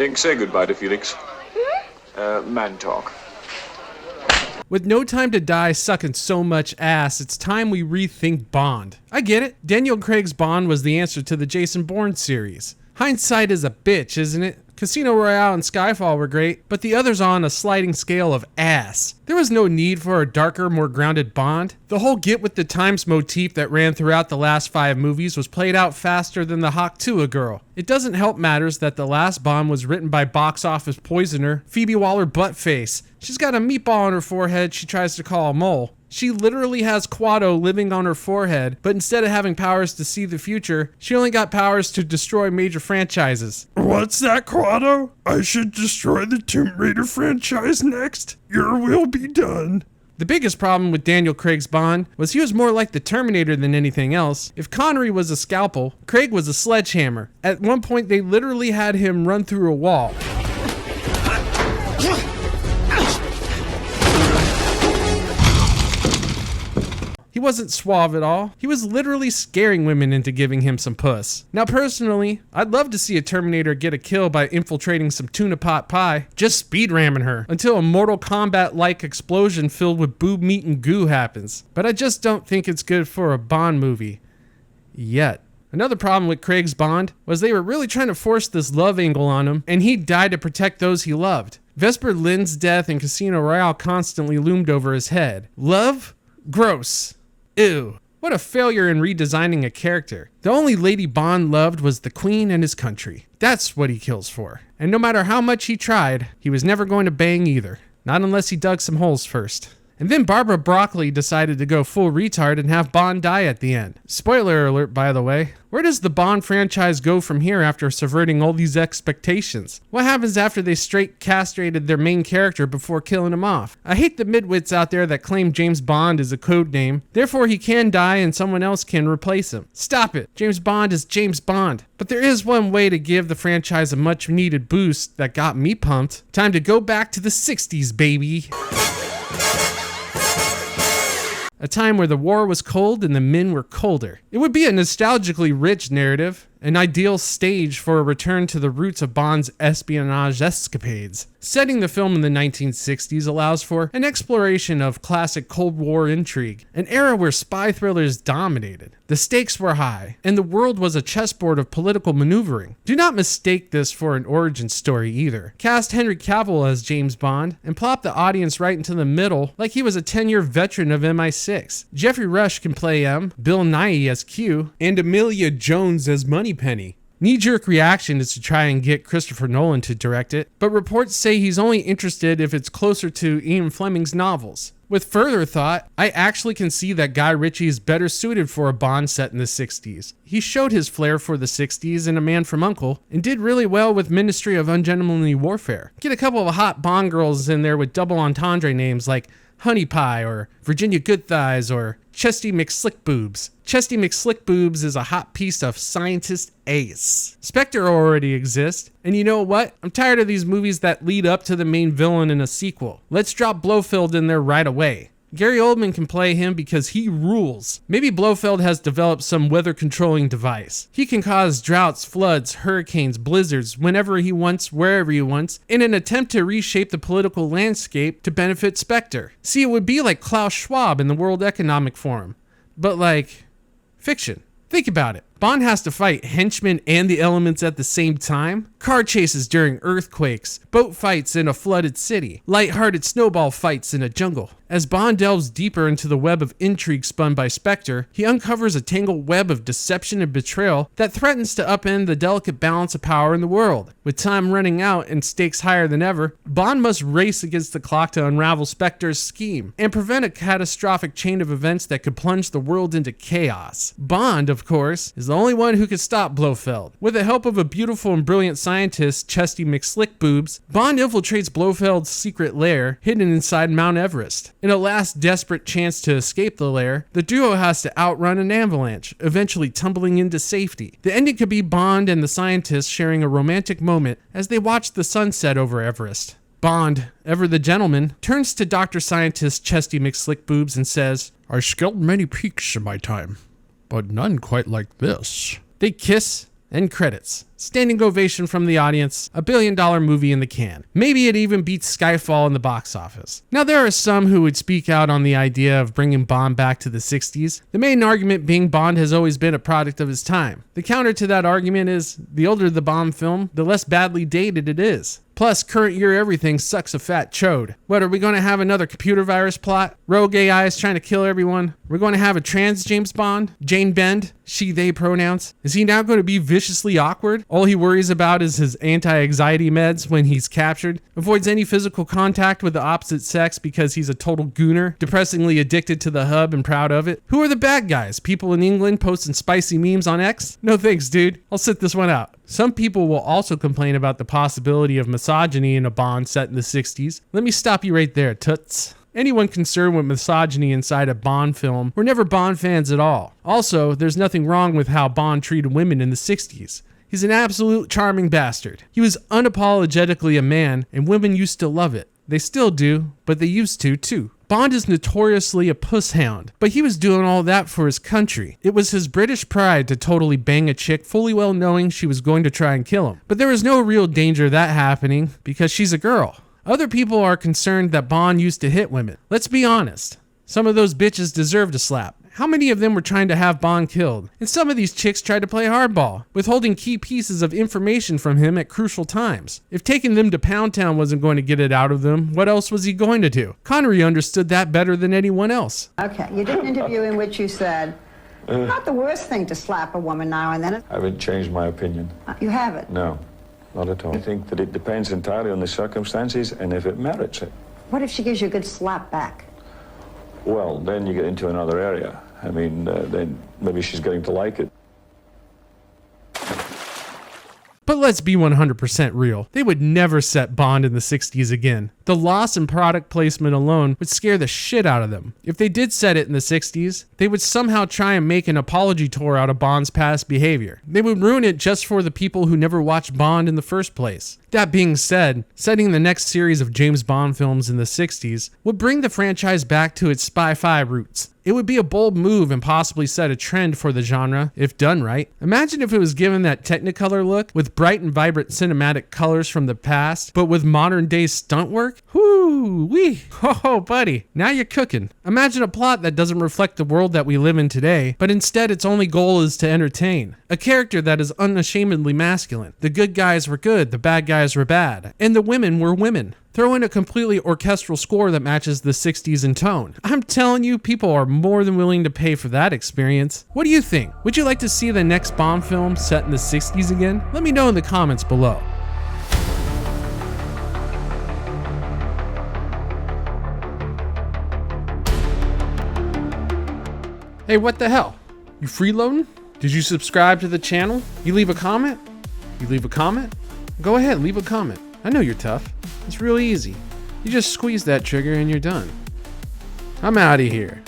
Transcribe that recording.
Dink, say goodbye to Felix. Man talk. With No Time to Die sucking so much ass, it's time we rethink Bond. I get it. Daniel Craig's Bond was the answer to the Jason Bournes series. Hindsight is a bitch, isn't it? Casino Royale and Skyfall were great, but the others on a sliding scale of ass. There was no need for a darker, more grounded Bond. The whole get with the times motif that ran throughout the last 5 movies was played out faster than the Hawk Tuah girl. It doesn't help matters that the last Bond was written by box office poisoner Phoebe Waller-Buttface. She's got a meatball on her forehead she tries to call a mole. She literally has Quado living on her forehead, but instead of having powers to see the future, she only got powers to destroy major franchises. What's that, Quado? I should destroy the Tomb Raider franchise next? Your will be done. The biggest problem with Daniel Craig's Bond was he was more like the Terminator than anything else. If Connery was a scalpel, Craig was a sledgehammer. At one point, they literally had him run through a wall. He wasn't suave at all. He was literally scaring women into giving him some puss. Now personally, I'd love to see a Terminator get a kill by infiltrating some tuna pot pie, just speed ramming her until a Mortal Kombat-like explosion filled with boob meat and goo happens. But I just don't think it's good for a Bond movie. Yet. Another problem with Craig's Bond was they were really trying to force this love angle on him, and he died to protect those he loved. Vesper Lynd's death in Casino Royale constantly loomed over his head. Love? Gross. Ew. What a failure in redesigning a character. The only lady Bond loved was the Queen and his country. That's what he kills for. And no matter how much he tried, he was never going to bang either. Not unless he dug some holes first. And then Barbara Broccoli decided to go full retard and have Bond die at the end. Spoiler alert, by the way. Where does the Bond franchise go from here after subverting all these expectations? What happens after they straight castrated their main character before killing him off? I hate the midwits out there that claim James Bond is a code name, therefore he can die and someone else can replace him. Stop it. James Bond is James Bond. But there is one way to give the franchise a much needed boost that got me pumped. Time to go back to the 60s, baby. A time where the war was cold and the men were colder. It would be a nostalgically rich narrative, an ideal stage for a return to the roots of Bond's espionage escapades. Setting the film in the 1960s allows for an exploration of classic Cold War intrigue, an era where spy thrillers dominated. The stakes were high, and the world was a chessboard of political maneuvering. Do not mistake this for an origin story either. Cast Henry Cavill as James Bond, and plop the audience right into the middle like he was a 10-year veteran of MI6. Jeffrey Rush can play M, Bill Nighy as Q, and Amelia Jones as Moneypenny. Knee-jerk reaction is to try and get Christopher Nolan to direct it, but reports say he's only interested if it's closer to Ian Fleming's novels. With further thought, I actually can see that Guy Ritchie is better suited for a Bond set in the 60s. He showed his flair for the 60s in A Man from U.N.C.L.E. and did really well with Ministry of Ungentlemanly Warfare. Get a couple of hot Bond girls in there with double entendre names like Honey Pie or Virginia Goodthighs or Chesty McSlickboobs. Chesty McSlickboobs is a hot piece of scientist ace. Spectre already exists, and you know what? I'm tired of these movies that lead up to the main villain in a sequel. Let's drop Blofeld in there right away. Gary Oldman can play him because he rules. Maybe Blofeld has developed some weather controlling device. He can cause droughts, floods, hurricanes, blizzards whenever he wants, wherever he wants, in an attempt to reshape the political landscape to benefit Spectre. See, it would be like Klaus Schwab in the World Economic Forum, but like fiction. Think about it. Bond has to fight henchmen and the elements at the same time. Car chases during earthquakes, boat fights in a flooded city, lighthearted snowball fights in a jungle. As Bond delves deeper into the web of intrigue spun by Spectre, he uncovers a tangled web of deception and betrayal that threatens to upend the delicate balance of power in the world. With time running out and stakes higher than ever, Bond must race against the clock to unravel Spectre's scheme and prevent a catastrophic chain of events that could plunge the world into chaos. Bond, of course, is the only one who could stop Blofeld. With the help of a beautiful and brilliant scientist, Chesty McSlickboobs, Bond infiltrates Blofeld's secret lair, hidden inside Mount Everest. In a last desperate chance to escape the lair, the duo has to outrun an avalanche, eventually tumbling into safety. The ending could be Bond and the scientist sharing a romantic moment as they watch the sun set over Everest. Bond, ever the gentleman, turns to Dr. Scientist Chesty McSlickboobs and says, "I scaled many peaks in my time, but none quite like this." They kiss, and credits. Standing ovation from the audience, $1 billion movie in the can. Maybe it even beats Skyfall in the box office. Now there are some who would speak out on the idea of bringing Bond back to the 60s, the main argument being Bond has always been a product of his time. The counter to that argument is, the older the Bond film, the less badly dated it is. Plus, current year everything sucks a fat chode. What, are we going to have another computer virus plot? Rogue AIs trying to kill everyone? We're going to have a trans James Bond? Jane Bend? She, they pronouns? Is he now going to be viciously awkward? All he worries about is his anti-anxiety meds when he's captured. Avoids any physical contact with the opposite sex because he's a total gooner, depressingly addicted to the hub and proud of it. Who are the bad guys? People in England posting spicy memes on X? No thanks, dude. I'll sit this one out. Some people will also complain about the possibility of misogyny in a Bond set in the 60s. Let me stop you right there, toots. Anyone concerned with misogyny inside a Bond film were never Bond fans at all. Also, there's nothing wrong with how Bond treated women in the 60s. He's an absolute charming bastard. He was unapologetically a man, and women used to love it. They still do, but they used to too. Bond is notoriously a puss hound, but he was doing all that for his country. It was his British pride to totally bang a chick fully well knowing she was going to try and kill him. But there was no real danger of that happening because she's a girl. Other people are concerned that Bond used to hit women. Let's be honest. Some of those bitches deserved a slap. How many of them were trying to have Bond killed? And some of these chicks tried to play hardball, withholding key pieces of information from him at crucial times. If taking them to Pound Town wasn't going to get it out of them, what else was he going to do? Connery understood that better than anyone else. Okay, you did an interview in which you said, not the worst thing to slap a woman now and then. I haven't changed my opinion. You haven't? No, not at all. I think that it depends entirely on the circumstances and if it merits it. What if she gives you a good slap back? Well, then you get into another area. I mean, then maybe she's getting to like it. But let's be 100% real. They would never set Bond in the 60s again. The loss in product placement alone would scare the shit out of them. If they did set it in the 60s, they would somehow try and make an apology tour out of Bond's past behavior. They would ruin it just for the people who never watched Bond in the first place. That being said, setting the next series of James Bond films in the 60s would bring the franchise back to its spy-fi roots. It would be a bold move and possibly set a trend for the genre, if done right. Imagine if it was given that Technicolor look, with bright and vibrant cinematic colors from the past, but with modern day stunt work? Whoo-wee! Oh, buddy, now you're cooking. Imagine a plot that doesn't reflect the world that we live in today, but instead its only goal is to entertain. A character that is unashamedly masculine. The good guys were good, the bad guys were bad, and the women were women. Throw in a completely orchestral score that matches the 60s in tone. I'm telling you, people are more than willing to pay for that experience. What do you think? Would you like to see the next Bond film set in the 60s again? Let me know in the comments below. Hey, what the hell? You freeloading? Did you subscribe to the channel? You leave a comment? You leave a comment? Go ahead, leave a comment. I know you're tough. It's real easy. You just squeeze that trigger and you're done. I'm out of here.